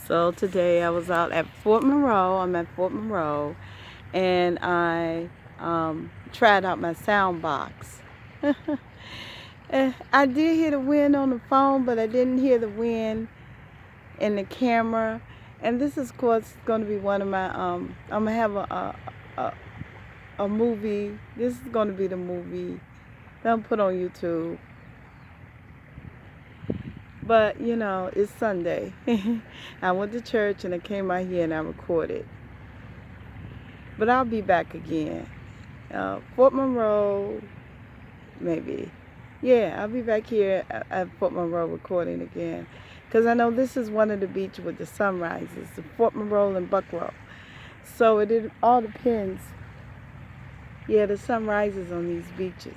So today I was out at Fort Monroe. I'm at Fort Monroe, and I tried out my sound box. I did hear the wind on the phone, but I didn't hear the wind in the camera. And this is, of course, going to be one of my. I'm gonna have a a movie. This is going to be the movie that I'm put on YouTube. But you know, it's Sunday. I went to church and I came out here and I recorded. But I'll be back again. Fort Monroe, maybe. Yeah, I'll be back here at Fort Monroe recording again. Because I know this is one of the beaches with the sunrises, the Fort Monroe and Buckrow. So it all depends. Yeah, the sun rises on these beaches.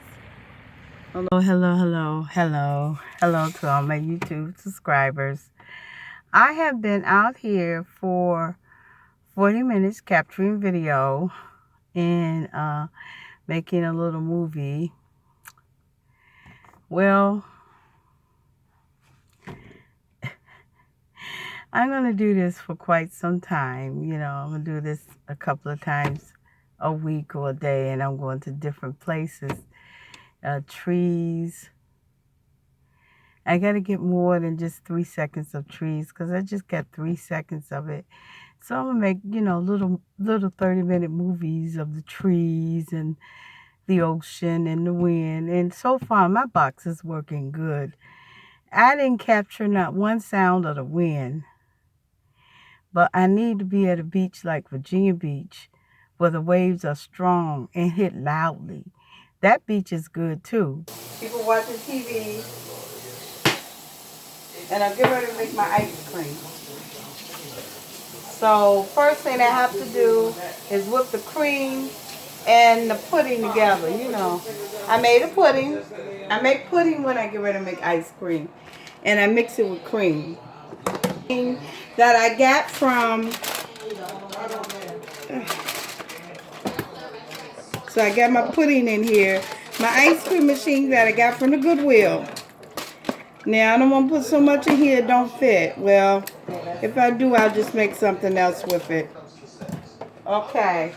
Hello to all my YouTube subscribers. I have been out here for 40 minutes capturing video and making a little movie. Well, I'm going to do this for quite some time. You know, I'm going to do this a couple of times a week or a day, and I'm going to different places, trees. I got to get more than just 3 seconds of trees because I just got 3 seconds of it. So I'm going to make, you know, little 30-minute movies of the trees and the ocean and the wind. And so far, my box is working good. I didn't capture not one sound of the wind. But I need to be at a beach like Virginia Beach where the waves are strong and hit loudly. That beach is good too. People watching TV. And I'm getting ready to make my ice cream. So first thing I have to do is whip the cream and the pudding together. You know, I made a pudding. I make pudding when I get ready to make ice cream. And I mix it with cream. That I got from, so I got my pudding in here. My ice cream machine that I got from the Goodwill. Now I don't want to put so much in here it don't fit. Well, if I do, I'll just make something else with it. Okay.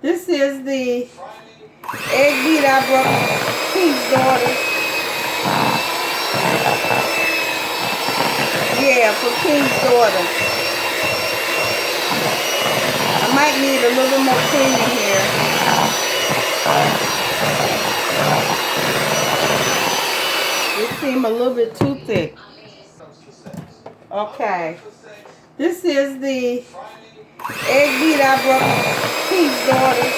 This is the egg beat I brought King's daughter. Yeah, for King's daughter. I might need a little bit more cream in here. It seems a little bit too thick. Okay. This is the egg beat I brought King's daughter.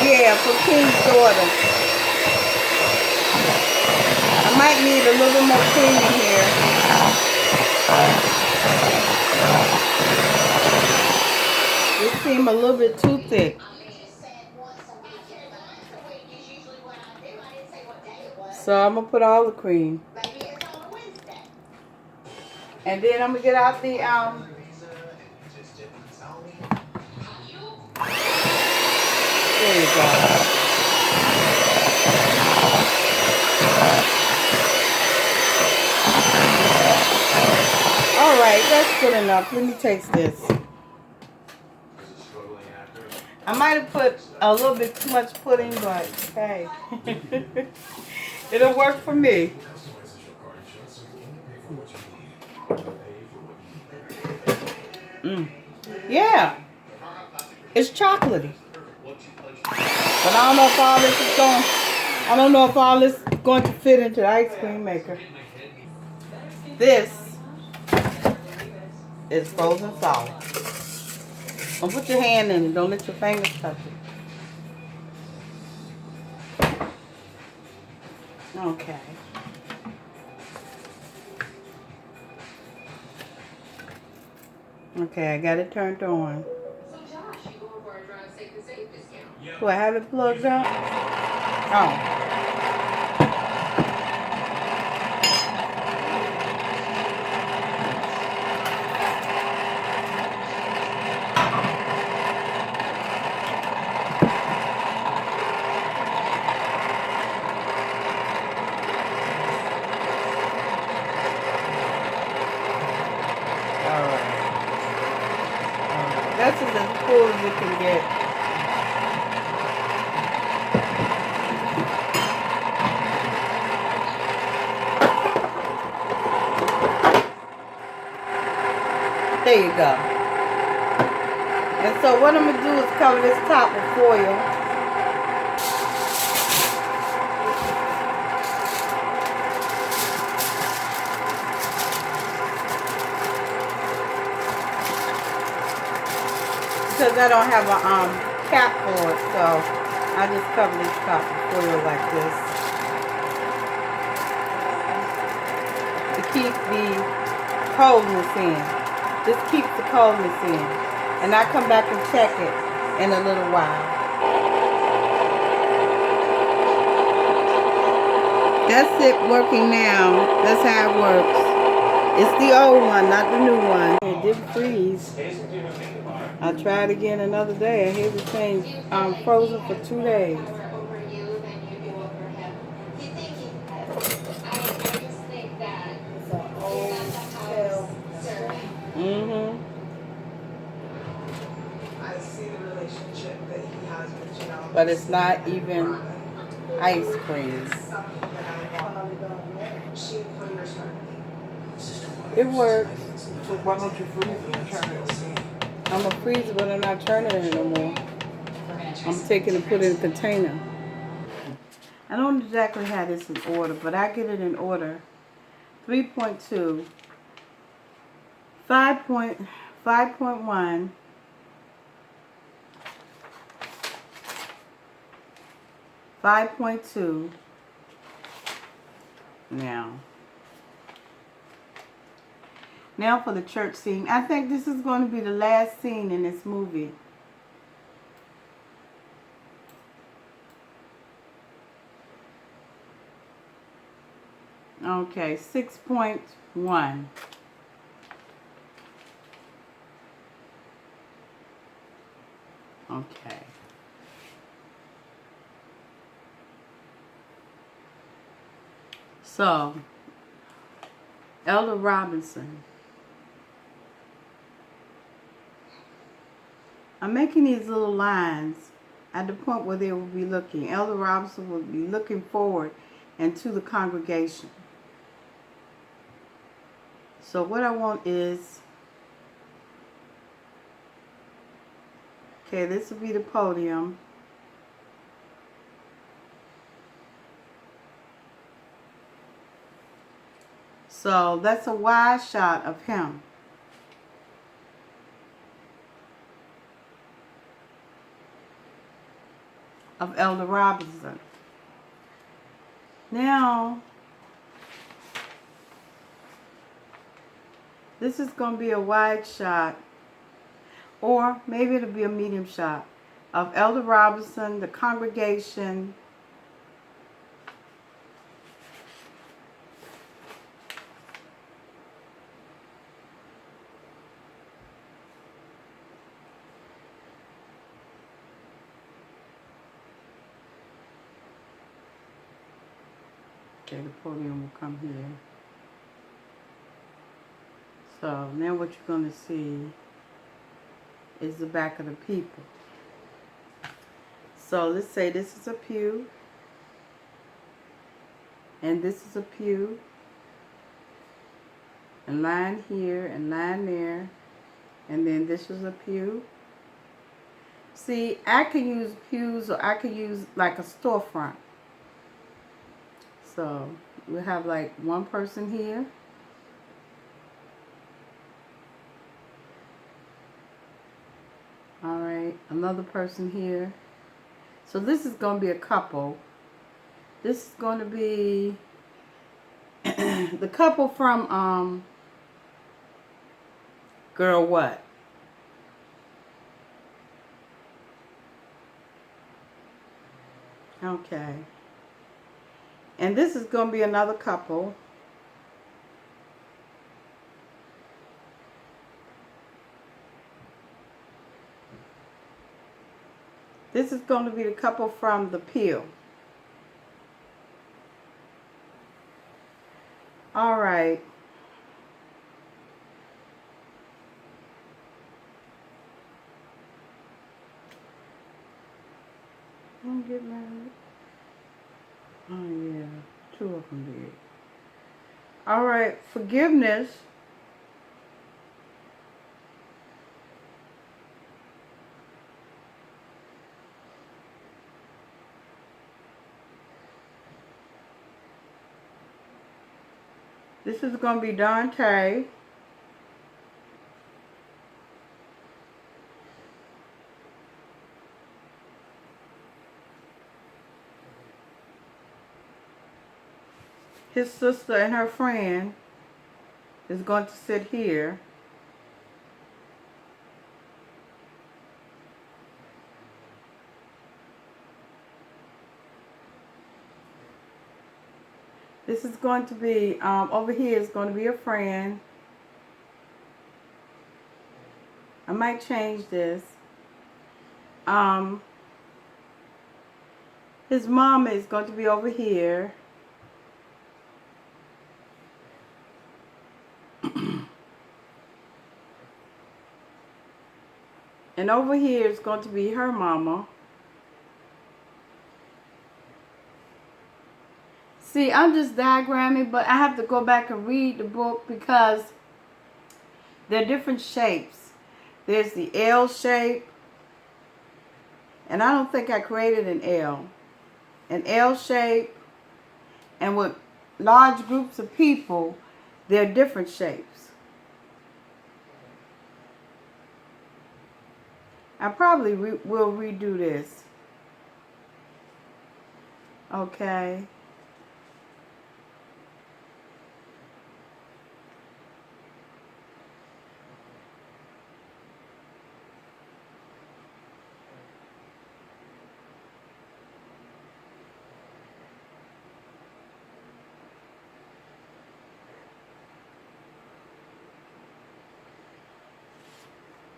Yeah, for King's daughter. I might need a little bit more cream in here. It seems a little bit too thick. So I'm going to put all the cream. And then I'm going to get out the, there you go. Alright, that's good enough. Let me taste this. I might have put a little bit too much pudding, but hey. It'll work for me. Yeah. It's chocolatey. But I don't know if all this is going, I don't know if all this is going to fit into the ice cream maker. This is frozen solid. Don't put your hand in it. Don't let your fingers touch it. Okay. Okay, I got it turned on. Do I have it plugged up? Oh. go. And so what I'm going to do is cover this top with foil. Because I don't have a cap for it, so I just cover this top with foil like this to keep the coldness in. This keeps the coldness in. And I come back and check it in a little while. That's it working now. That's how it works. It's the old one, not the new one. It didn't freeze. I tried again another day. I hear the thing frozen for 2 days. Mm-hmm. I see the relationship that he has with Janelle. But it's not even ice cream. It works. So why don't you freeze it and turn it? I'm going to freeze it, but I'm not turning it no more. I'm taking it and put it in a container. I don't exactly have this in order, but I get it in order. 3.2, 5.1, 5.2. Now for the church scene. I think this is going to be the last scene in this movie. Okay, 6.1. Okay. So, Elder Robinson. I'm making these little lines at the point where they will be looking. Elder Robinson will be looking forward into the congregation. So what I want is, okay, this will be the podium. So that's a wide shot of him. Of Elder Robinson. Now, this is going to be a wide shot, or maybe it'll be a medium shot of Elder Robinson, the congregation, okay, the podium will come here. So now what you're going to see is the back of the people. So let's say this is a pew, and this is a pew, and line here and line there, and then this is a pew. See, I can use pews, or I can use like a storefront. So we'll have like one person here. All right, another person here. So this is going to be a couple. This is going to be the couple from Girl What? Okay. And this is going to be another couple. This is going to be the couple from the Peel. All right. Don't get married. Oh yeah, 2 of them did. All right, forgiveness. This is going to be Dante. His sister and her friend is going to sit here. This is going to be, over here is going to be a friend. I might change this. His mom is going to be over here. And over here is going to be her mama. See, I'm just diagramming, but I have to go back and read the book because they're different shapes. There's the L shape, and I don't think I created an L. An L shape, and with large groups of people, they're different shapes. I probably will redo this. Okay.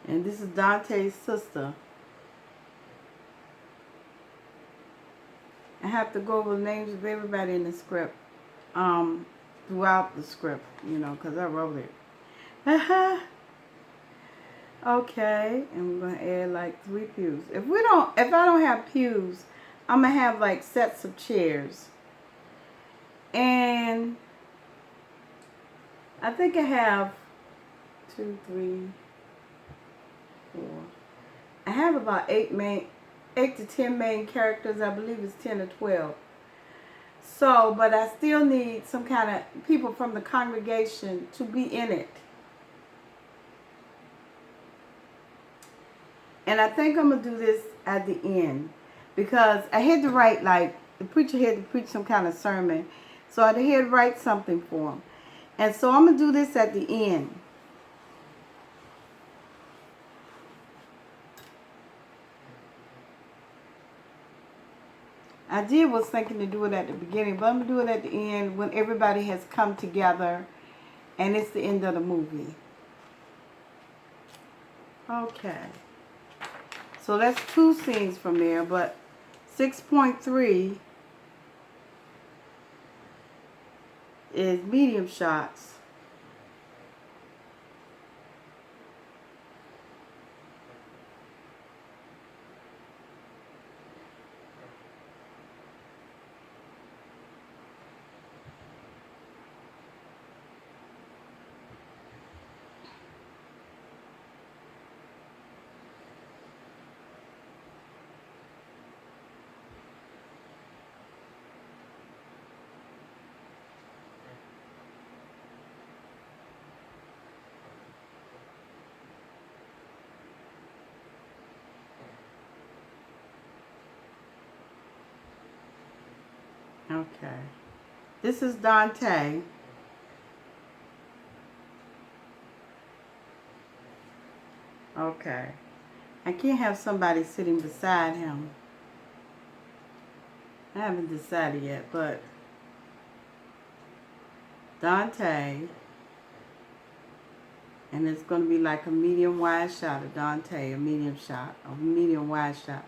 And this is Dante's sister. I have to go over the names of everybody in the script, throughout the script, because I wrote it. Okay, and we're gonna add like 3 pews. If I don't have pews, I'm gonna have like sets of chairs. And I think I have 2, 3, 4. I have about 8 to 10 main characters. I believe it's 10 or 12. So, but I still need some kind of people from the congregation to be in it. And I think I'm going to do this at the end. Because I had to write, like, the preacher had to preach some kind of sermon. So I had to write something for him. And so I'm going to do this at the end. I was thinking to do it at the beginning, but I'm going to do it at the end when everybody has come together and it's the end of the movie. Okay. So that's 2 scenes from there, but 6.3 is medium shots. Okay. This is Dante. Okay. I can't have somebody sitting beside him. I haven't decided yet, but Dante, and it's going to be like a medium wide shot of Dante, a medium wide shot,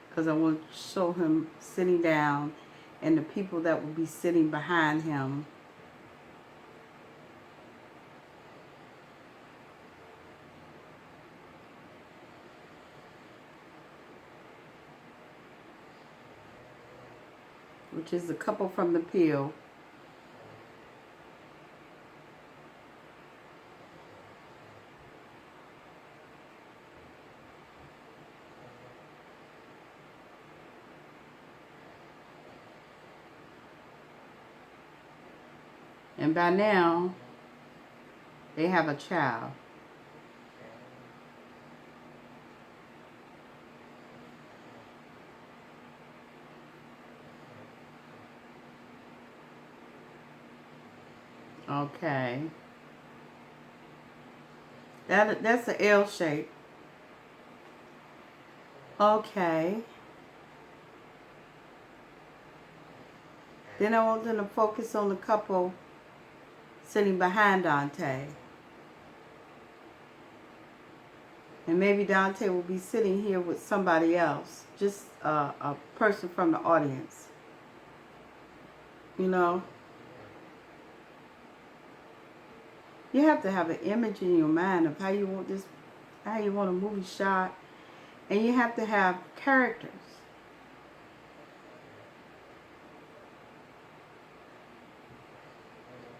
because I want to show him sitting down and the people that will be sitting behind him. Which is the couple from the Peel. And by now, they have a child. Okay. That's an L shape. Okay. Then I want them to focus on the couple sitting behind Dante. And maybe Dante will be sitting here with somebody else. Just a person from the audience. You know? You have to have an image in your mind of how you want this, how you want a movie shot. And you have to have characters.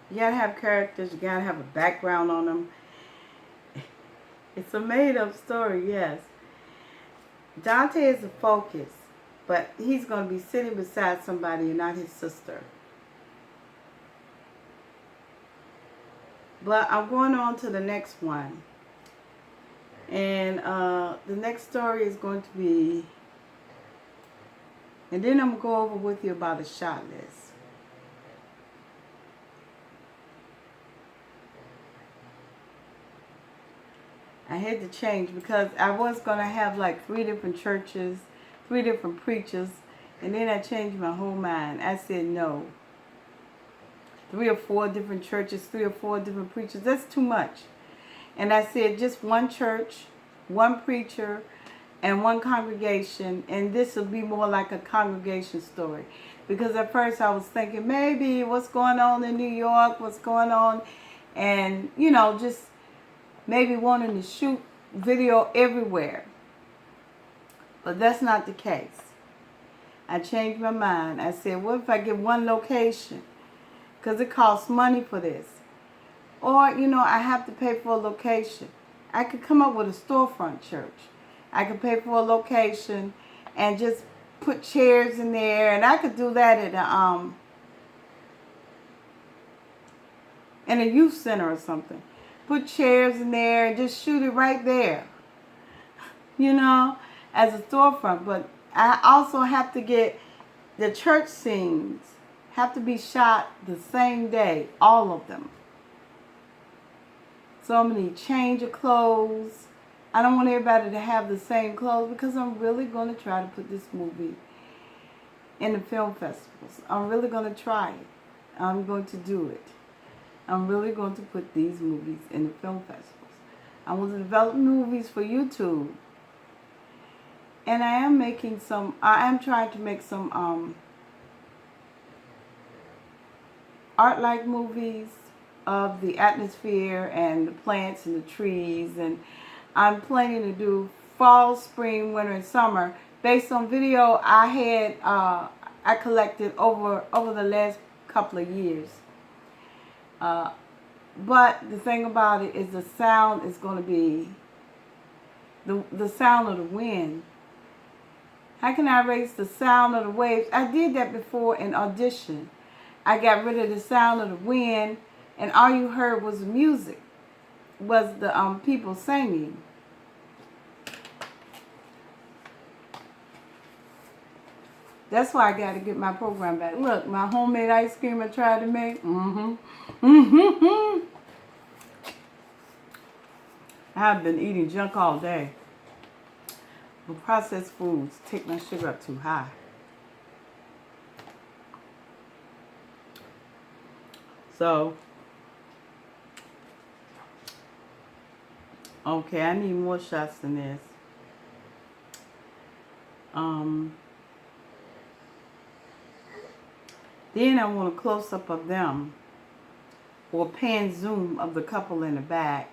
You gotta have characters. You gotta have a background on them. It's a made-up story, yes. Dante is the focus, but he's going to be sitting beside somebody and not his sister. But I'm going on to the next one. And the next story is going to be, and then I'm going to go over with you about a shot list. I had to change because I was going to have like 3 different churches, 3 different preachers, and then I changed my whole mind. I said no. 3 or 4 different churches, 3 or 4 different preachers, that's too much. And I said just one church, one preacher, and one congregation, and this will be more like a congregation story. Because at first I was thinking maybe what's going on in New York, what's going on, and you know, just maybe wanting to shoot video everywhere. But that's not the case. I changed my mind. I said, what if I get one location? Because it costs money for this. Or, you know, I have to pay for a location. I could come up with a storefront church. I could pay for a location and just put chairs in there. And I could do that at in a youth center or something. Put chairs in there and just shoot it right there, you know, as a storefront. But I also have to get the church scenes have to be shot the same day, all of them. So I'm going to change of clothes. I don't want everybody to have the same clothes because I'm really going to try to put this movie in the film festivals. I'm really going to try it. I'm going to do it. I'm really going to put these movies in the film festivals. I want to develop movies for YouTube. And I am trying to make some art-like movies of the atmosphere and the plants and the trees. And I'm planning to do fall, spring, winter, and summer based on video I collected over the last couple of years. But the thing about it is the sound is going to be the sound of the wind. How can I erase the sound of the waves? I did that before in audition. I got rid of the sound of the wind, and all you heard was music, was the people singing. That's why I got to get my program back. Look, my homemade ice cream I tried to make. I've been eating junk all day. But processed foods take my sugar up too high. So, okay, I need more shots than this. Then I want a close-up of them, or pan zoom of the couple in the back.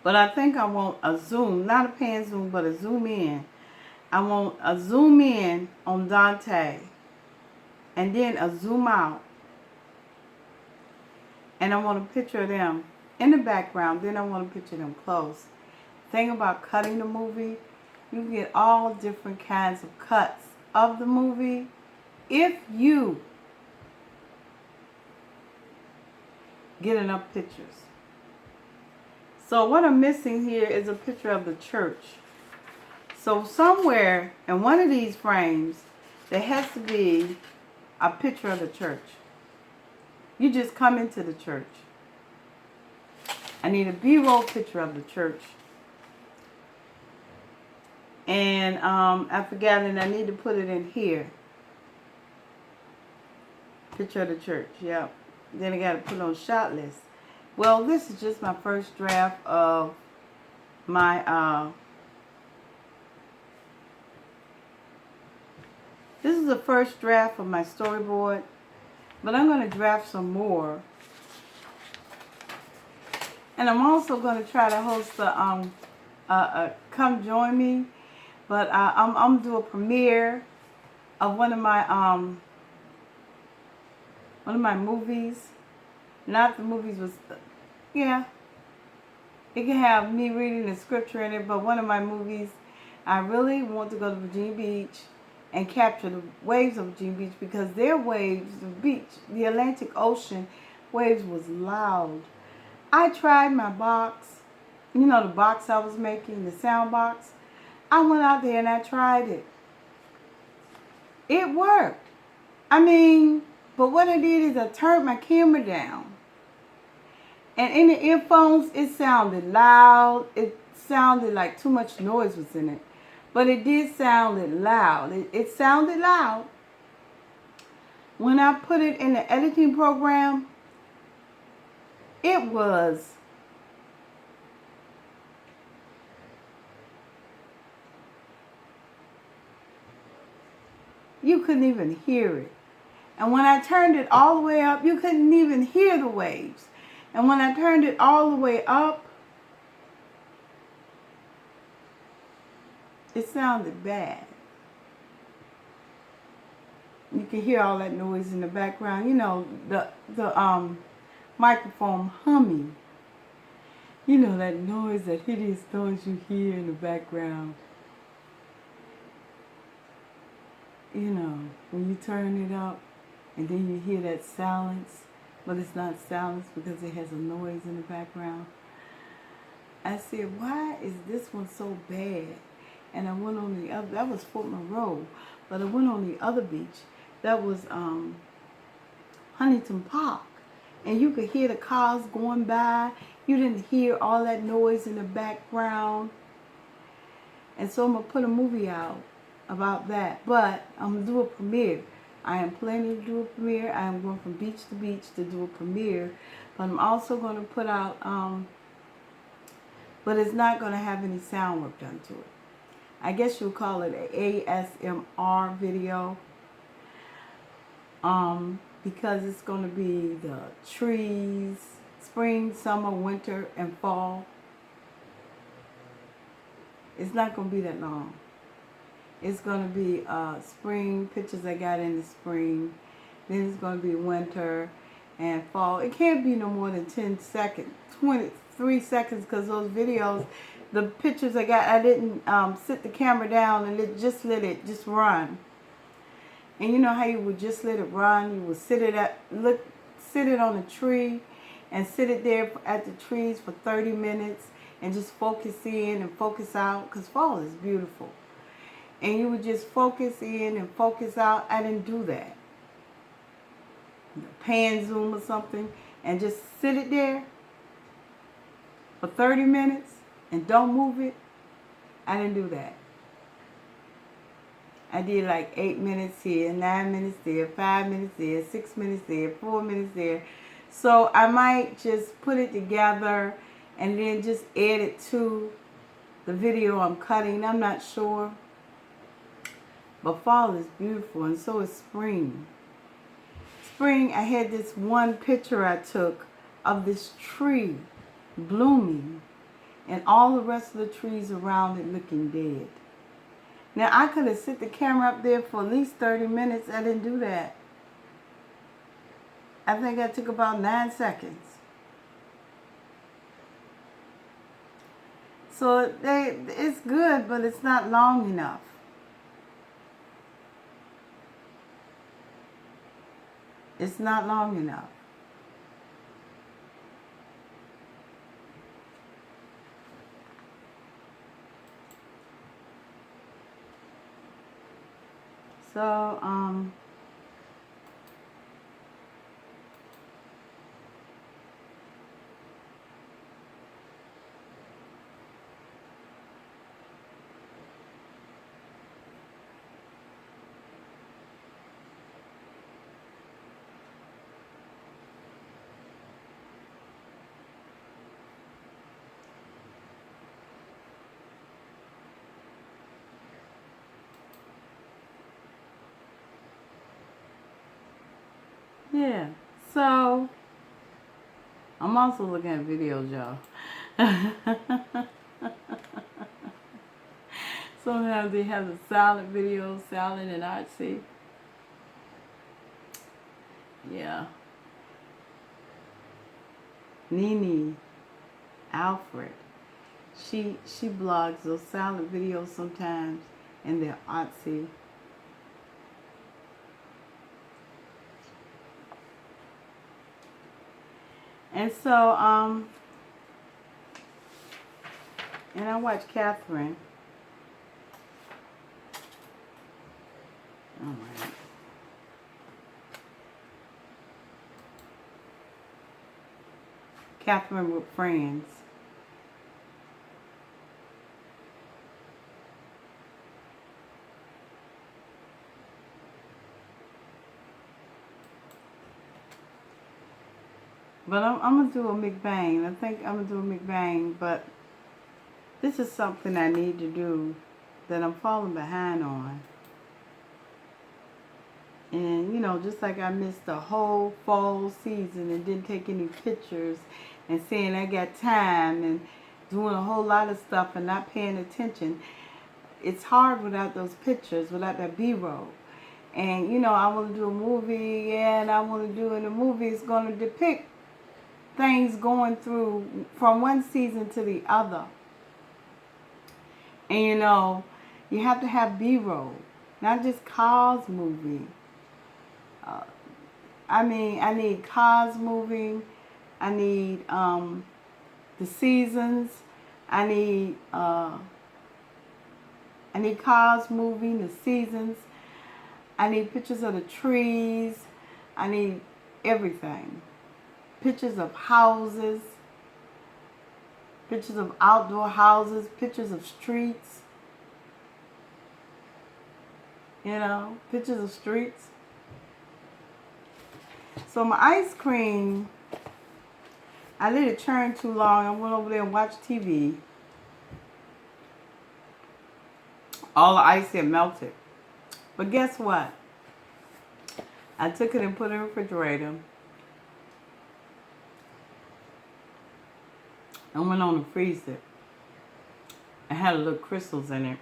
But I think I want a zoom, not a pan zoom, but a zoom in. I want a zoom in on Dante, and then a zoom out. And I want a picture of them in the background, then I want to picture them close. Thing about cutting the movie, you can get all different kinds of cuts of the movie if you get enough pictures. So what I'm missing here is a picture of the church. So somewhere in one of these frames, there has to be a picture of the church. You just come into the church. I need a B-roll picture of the church. And I forgot, and I need to put it in here. Picture of the church, yep. Then I got to put on shot list. Well, this is just my first draft of my, this is the first draft of my storyboard. But I'm going to draft some more. And I'm also going to try to host the, come join me. But I'm going to do a premiere of one of my movies. Not the movies was, yeah. It can have me reading the scripture in it, but one of my movies, I really want to go to Virginia Beach and capture the waves of Virginia Beach, because their waves, the beach, the Atlantic Ocean waves was loud. I tried my box, you know, the box I was making, the sound box. I went out there and I tried it. It worked. I mean, but what I did is I turned my camera down. And in the earphones, it sounded loud. It sounded like too much noise was in it. But it did sound loud. It sounded loud. When I put it in the editing program, it was, you couldn't even hear it. And when I turned it all the way up, you couldn't even hear the waves. And when I turned it all the way up, it sounded bad. You can hear all that noise in the background. You know, the microphone humming. You know, that noise, that hideous noise you hear in the background. You know, when you turn it up and then you hear that silence, but it's not silence because it has a noise in the background. I said, why is this one so bad? And I went on the other, that was Fort Monroe, but I went on the other beach. That was Huntington Park. And you could hear the cars going by. You didn't hear all that noise in the background. And so I'm going to put a movie out about that. But I'm going to do a premiere. I am planning to do a premiere. I am going from beach to beach to do a premiere. But I'm also going to put out, but it's not going to have any sound work done to it. I guess you'll call it an ASMR video. Because it's going to be the trees, spring, summer, winter, and fall. It's not going to be that long. It's going to be spring, pictures I got in the spring. Then it's going to be winter and fall. It can't be no more than 10 seconds, 23 seconds, because those videos, the pictures I got, I didn't sit the camera down and let it just run. And you know how you would just let it run? You would sit it on a tree and sit it there at the trees for 30 minutes and just focus in and focus out, because fall is beautiful. And you would just focus in and focus out. I didn't do that. Pan zoom or something and just sit it there for 30 minutes and don't move it. I didn't do that. I did like 8 minutes here, 9 minutes there, 5 minutes there, 6 minutes there, 4 minutes there. So I might just put it together and then just add it to the video I'm cutting. I'm not sure. But fall is beautiful, and so is spring. Spring, I had this one picture I took of this tree blooming and all the rest of the trees around it looking dead. Now, I could have set the camera up there for at least 30 minutes. I didn't do that. I think I took about 9 seconds. So it's good, but it's not long enough. It's not long enough. So, yeah. So, I'm also looking at videos, y'all. Sometimes they have the silent videos, silent and artsy. Yeah. Nene, Alfred. She blogs those silent videos sometimes, and they're artsy. And so, and I watch Catherine. All right. Catherine with friends. But I'm going to do a Muk Bang. I think I'm going to do a Muk Bang, but this is something I need to do that I'm falling behind on. And, you know, just like I missed the whole fall season and didn't take any pictures and saying I got time and doing a whole lot of stuff and not paying attention, it's hard without those pictures, without that B-roll. And, you know, I want to do a movie, and I want to do in a movie it's going to depict things going through from one season to the other. And, you know, you have to have B-roll, not just cars moving. Uh, I mean, I need cars moving. I need the seasons. I need cars moving, the seasons. I need pictures of the trees. I need everything. Pictures of houses. Pictures of outdoor houses. Pictures of streets. You know, pictures of streets. So my ice cream, I let it churn too long. I went over there and watched TV. All the ice had melted. But guess what? I took it and put it in the refrigerator. I went on and freezed it. I had a little crystals in it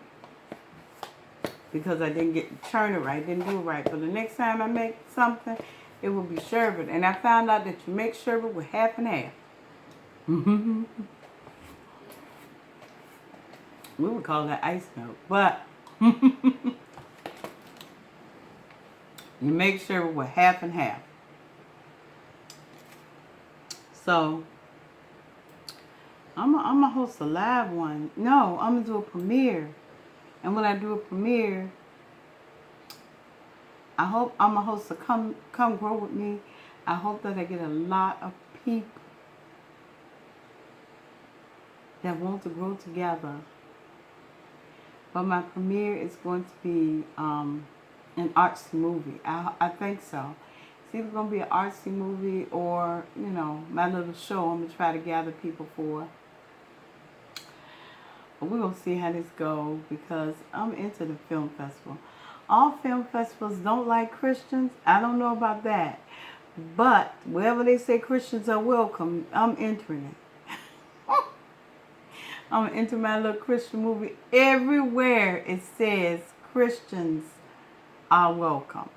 because I didn't churn it right, didn't do it right. But the next time I make something, it will be sherbet. And I found out that you make sherbet with half and half. We would call that ice milk, but you make sherbet with half and half. So I'm gonna host a live one. No, I'm gonna do a premiere. And when I do a premiere, I hope I'm gonna host a come grow with me. I hope that I get a lot of people that want to grow together. But my premiere is going to be an artsy movie. I think so. It's either going to be an artsy movie or, you know, my little show I'm going to try to gather people for. But we're going to see how this goes because I'm into the film festival. All film festivals don't like Christians. I don't know about that. But wherever they say Christians are welcome, I'm entering it. I'm into my little Christian movie. Everywhere it says Christians are welcome.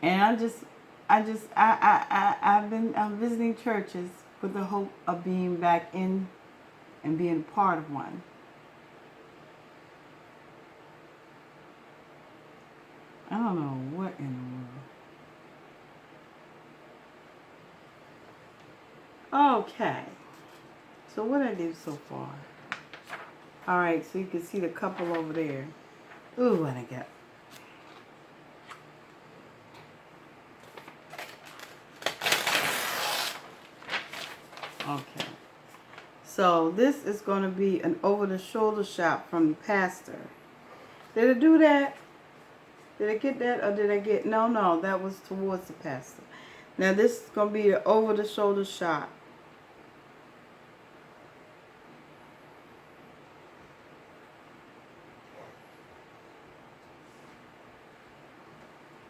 And I've been visiting churches with the hope of being back in and being a part of one. I don't know what in the world. Okay. So what I did so far. All right, so you can see the couple over there. Ooh, what I got. Okay. So this is going to be an over-the-shoulder shot from the pastor. Did I do that? Did I get that or did I get... No, that was towards the pastor. Now this is going to be an over-the-shoulder shot.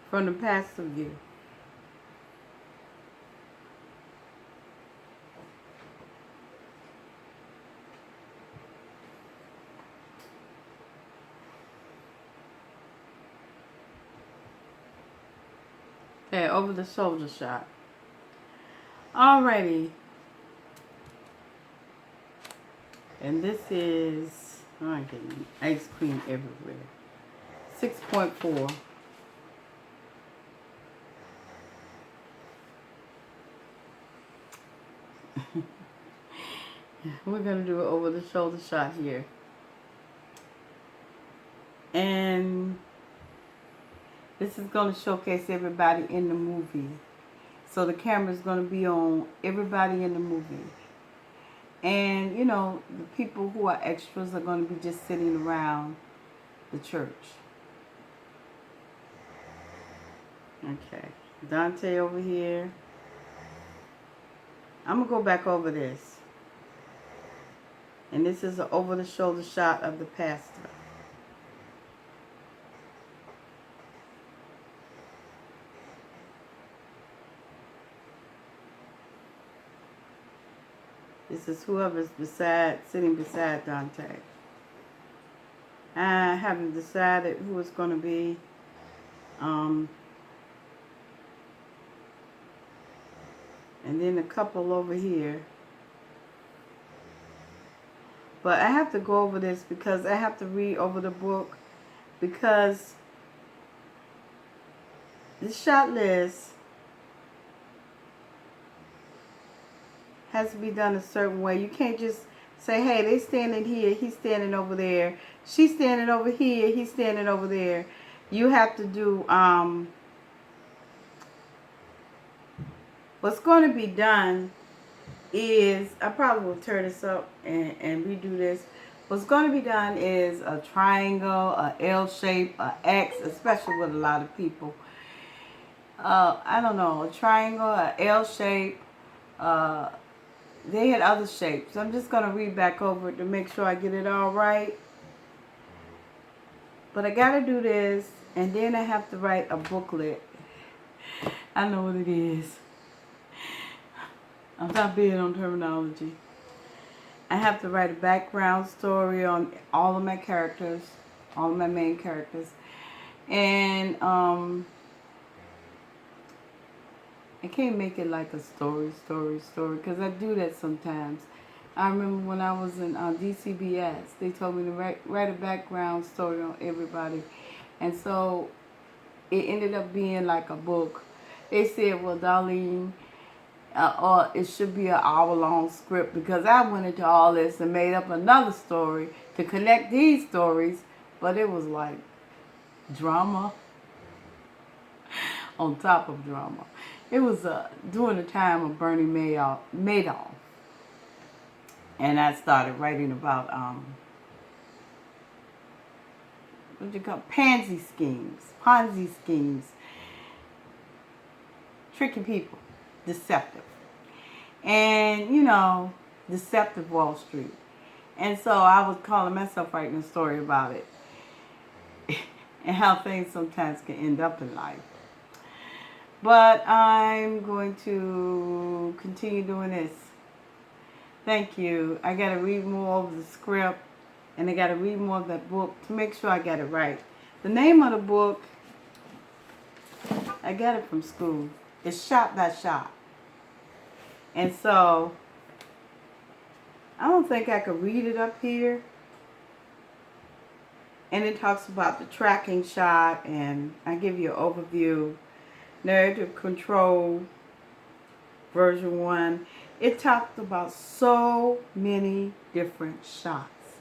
From the pastor view. Okay, over the shoulder shot. Alrighty. And this is, oh, I'm getting ice cream everywhere. 6.4. We're going to do an over the shoulder shot here. And this is going to showcase everybody in the movie. So the camera is going to be on everybody in the movie. And, you know, the people who are extras are going to be just sitting around the church. Okay. Dante over here. I'm going to go back over this. And this is an over-the-shoulder shot of the pastor. This is whoever's sitting beside Dante. I haven't decided who it's going to be. And then a couple over here. But I have to go over this because I have to read over the book. Because this shot list has to be done a certain way. You can't just say, hey, they standing here, he's standing over there. She's standing over here, he's standing over there. You have to do, what's going to be done is, I probably will tear this up and redo this. What's going to be done is a triangle, a L shape, a X, especially with a lot of people. I don't know, a triangle, a L shape, they had other shapes. I'm just going to read back over it to make sure I get it all right. But I got to do this, and then I have to write a booklet. I know what it is. I'm not big on terminology. I have to write a background story on all of my characters, all of my main characters. And I can't make it like a story, because I do that sometimes. I remember when I was in DCBS, they told me to write a background story on everybody. And so it ended up being like a book. They said, well, Darlene, or it should be an hour-long script, because I went into all this and made up another story to connect these stories, but it was like drama on top of drama. It was during the time of Bernie Madoff, and I started writing about what you call Ponzi schemes, tricking people, deceptive, and you know, deceptive Wall Street. And so I was calling myself writing a story about it and how things sometimes can end up in life. But I'm going to continue doing this. Thank you. I got to read more of the script, and I got to read more of that book to make sure I got it right. The name of the book, I got it from school. It's Shot by Shot. And so I don't think I could read it up here. And it talks about the tracking shot, and I give you an overview. Narrative control, version 1. It talked about so many different shots.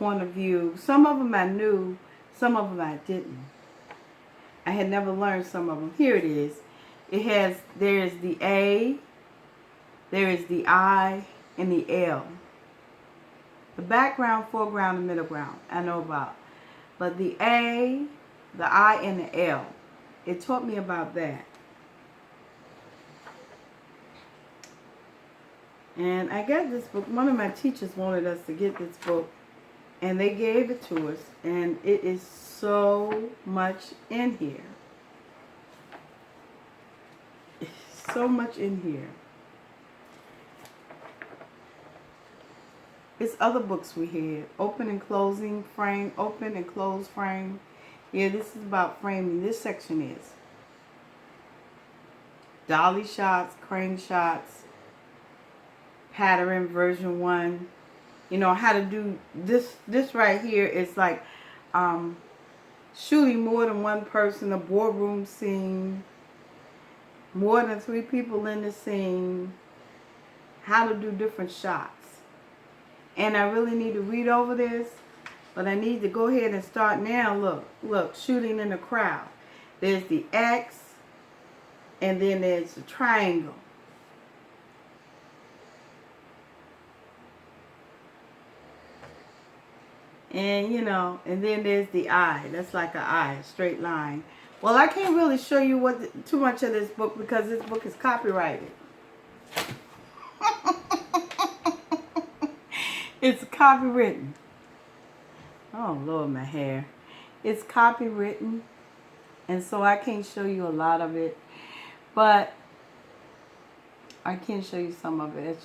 point of view. Some of them I knew, some of them I didn't. I had never learned some of them. Here it is. There is the A, there is the I, and the L. The background, foreground, and middle ground I know about. But the A, the I, and the L, it taught me about that. And I got this book. One of my teachers wanted us to get this book, and they gave it to us. And it is so much in here. So much in here. It's other books we had. Open and closing frame. Open and close frame. Yeah, this is about framing. This section is. Dolly shots, crane shots, pattern version 1. You know how to do this. This right here is like shooting more than one person, a boardroom scene, more than 3 people in the scene, how to do different shots. And I really need to read over this, but I need to go ahead and start now. Look, shooting in the crowd. There's the X, and then there's the triangle. And, you know, and then there's the I. That's like an I, a straight line. Well, I can't really show you too much of this book because this book is copyrighted. It's copywritten. Oh, Lord, my hair. It's copywritten, and so I can't show you a lot of it. But I can show you some of it.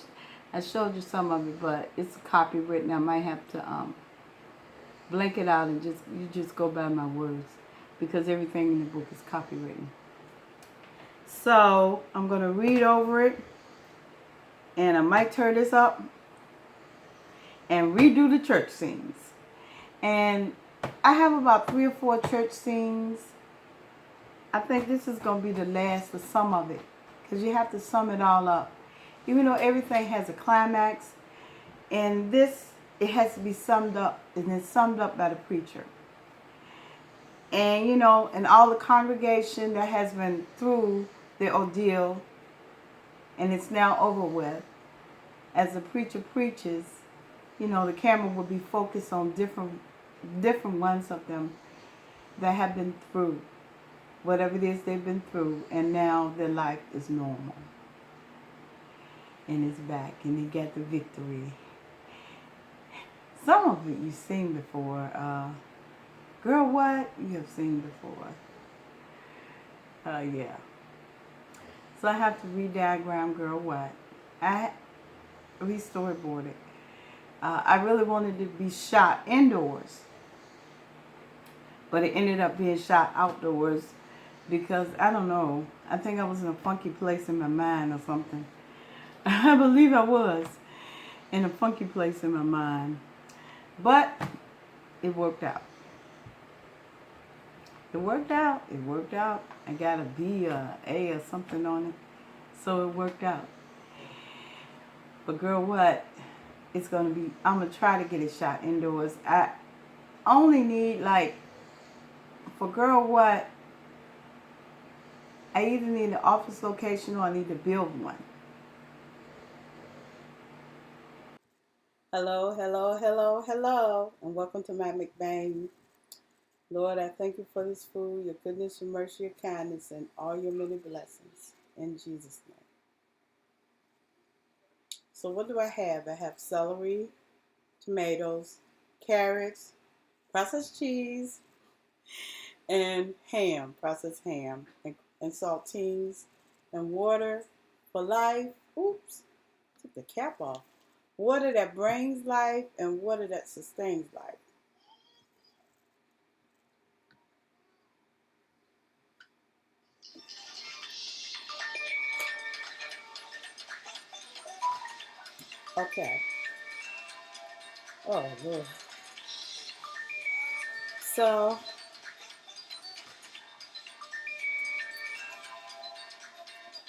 I showed you some of it, but it's copywritten. I might have to blank it out and you just go by my words because everything in the book is copywritten. So I'm going to read over it, and I might turn this up and redo the church scenes. And I have about 3 or 4 church scenes. I think this is going to be the last for some of it because you have to sum it all up. Even though everything has a climax, and this, it has to be summed up, and it's summed up by the preacher. And, you know, and all the congregation that has been through the ordeal, and it's now over with, as the preacher preaches, you know, the camera will be focused on different ones of them that have been through whatever it is they've been through, and now their life is normal. And it's back, and they get the victory. Some of it you've seen before. Girl, what? You have seen before. Yeah. So I have to re-diagram Girl, What. I re-storyboard it. I really wanted it to be shot indoors, but it ended up being shot outdoors because, I don't know, I think I was in a funky place in my mind or something. I believe I was in a funky place in my mind, but it worked out. It worked out. It worked out. I got a B or A or something on it, so it worked out. But Girl, What? It's going to be, I'm going to try to get it shot indoors. I only need, like, for Girl, What? I either need an office location or I need to build one. Hello, hello, hello, hello, and welcome to my Muk Bang. Lord, I thank you for this food, your goodness, your mercy, your kindness, and all your many blessings. In Jesus' name. So what do I have? I have celery, tomatoes, carrots, processed cheese, and ham, processed ham, and saltines, and water for life. Oops, took the cap off. Water that brings life and water that sustains life. Okay. Oh, Lord. So,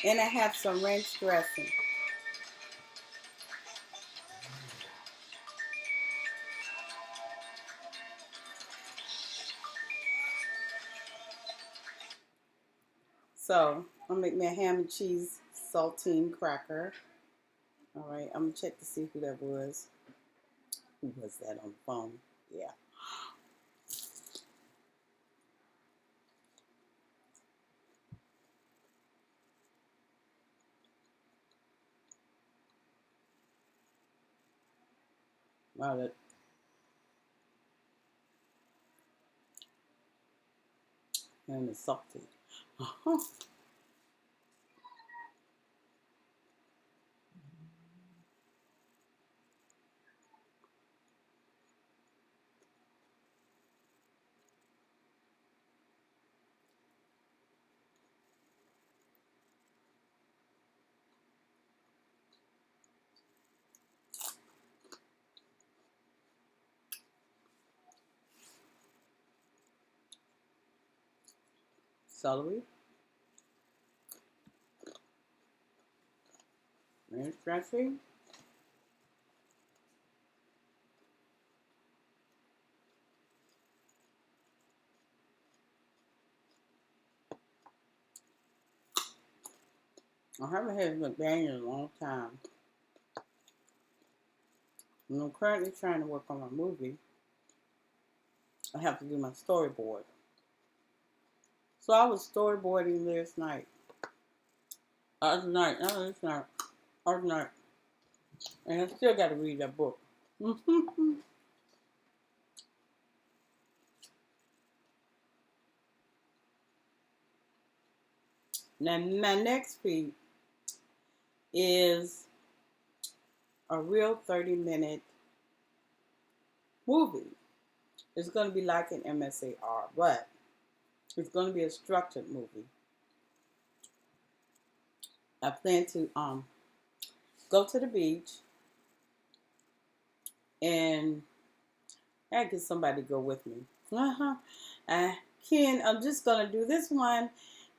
and I have some ranch dressing. So I'll make me a ham and cheese saltine cracker. All right, I'm gonna check to see who that was. Who was that on the phone? Yeah. Wow, that ham is salty. Celery, ranch dressing. I haven't had Muk Bang in a long time. And I'm currently trying to work on my movie. I have to do my storyboard. So I was storyboarding last night. Other night, no, it's not. Other night. And I still got to read that book. Now, my next piece is a real 30-minute movie. It's going to be like an MSAR, but it's going to be a structured movie. I plan to go to the beach and I get somebody to go with me. Ken, I'm just going to do this one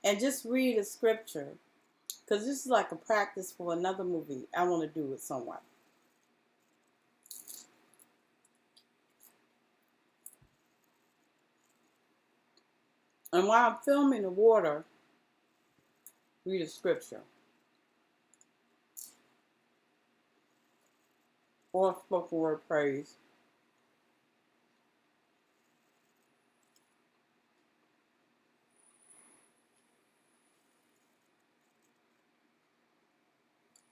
and just read a scripture because this is like a practice for another movie I want to do with someone. And while I'm filming the water, read a scripture or spoken word praise.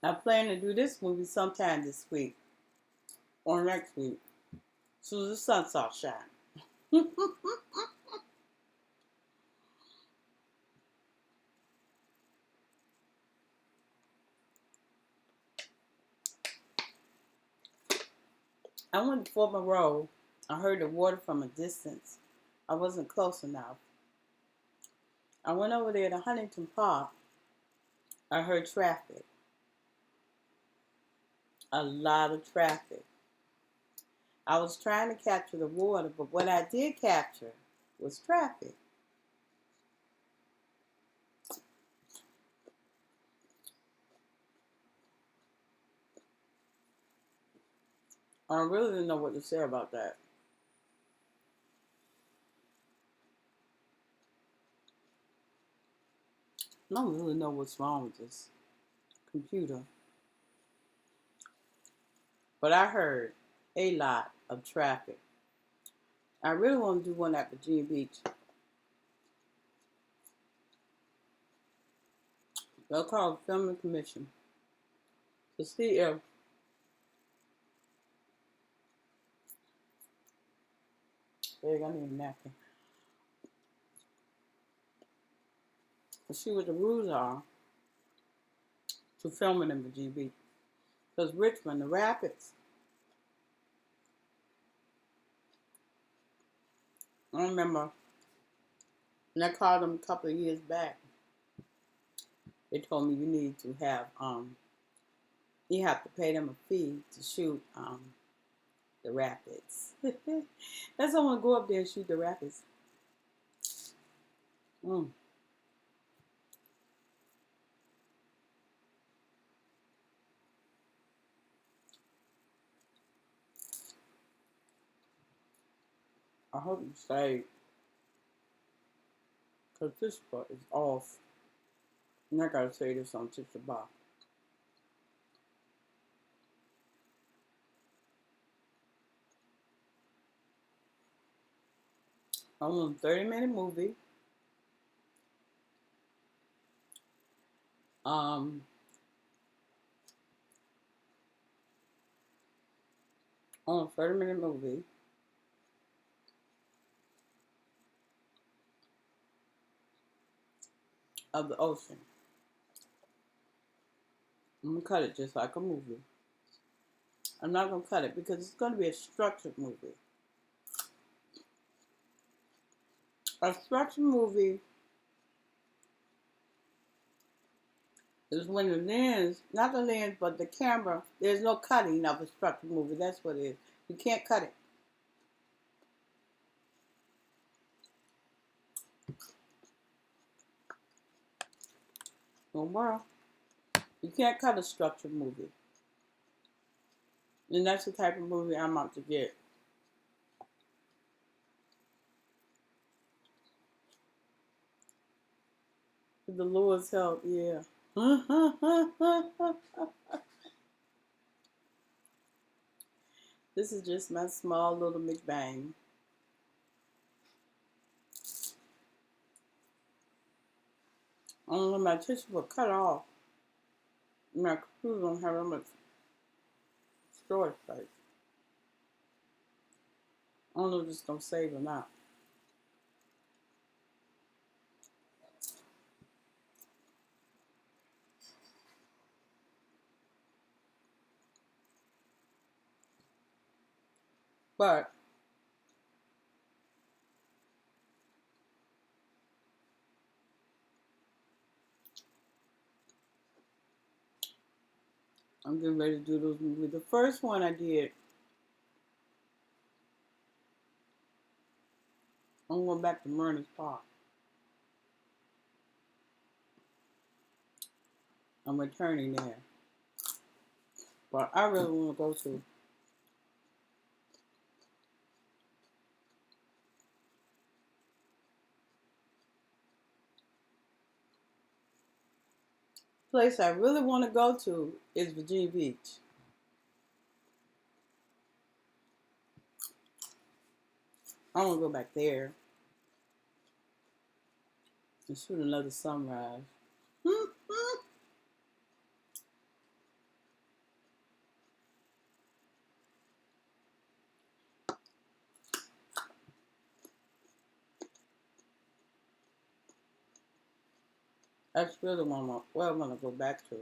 I plan to do this movie sometime this week or next week, so the sun starts shining. I went to Fort Monroe. I heard the water from a distance. I wasn't close enough. I went over there to Huntington Park. I heard traffic. A lot of traffic. I was trying to capture the water, but what I did capture was traffic. I really didn't know what to say about that. I don't really know what's wrong with this computer. But I heard a lot of traffic. I really want to do one at Virginia Beach. They'll call the Filming Commission to see if they're going to need a napkin. To see what the rules are to filming in Virginia Beach. Because Richmond, the Rapids, I remember when I called them a couple of years back, they told me you need to have, you have to pay them a fee to shoot the Rapids. That's why I want to go up there and shoot the Rapids. Mm. I hope you stay, because this part is off. And I gotta say this on Tisha Bar. I want a 30-minute movie. Um, on a 30-minute movie of the ocean. I'm gonna cut it just like a movie. I'm not gonna cut it because it's gonna be a structured movie. A structured movie is when the lens, not the lens, but the camera, there's no cutting of a structured movie. That's what it is. You can't cut it. No more. You can't cut a structured movie. And that's the type of movie I'm out to get. With the Lord's help, yeah. This is just my small little Muk Bang. I don't know, my tissue will cut off. My computer don't have that much storage space. I don't know if it's gonna save or not. But I'm getting ready to do those movies. The first one I did, I'm going back to Myrna's Park. I'm returning there. But I really want to go to place I really want to go to is Virginia Beach. I want to go back there and shoot another sunrise. That's really where I want to go back to.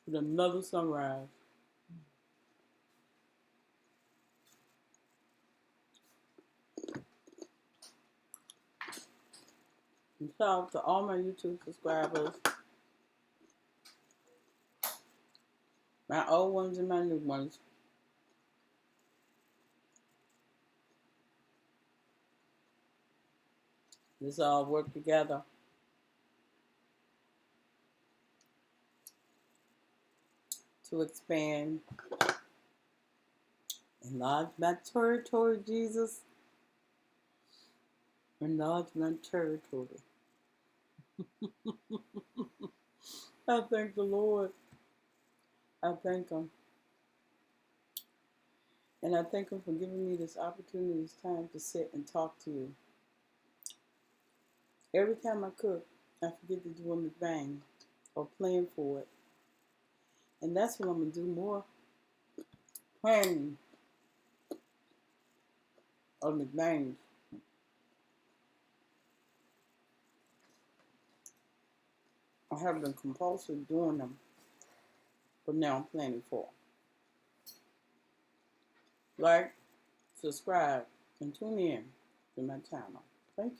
Shoot another sunrise. And shout out to all my YouTube subscribers, my old ones and my new ones. Let's all work together to expand, enlarge my territory, Jesus. Enlarge my territory. I thank the Lord. I thank Him. And I thank Him for giving me this opportunity, this time to sit and talk to you. Every time I cook, I forget to do a mukbang or plan for it. And that's what I'm going to do more. Planning of mukbangs. I have been compulsive doing them, but now I'm planning for them. Like, subscribe, and tune in to my channel. Thank you.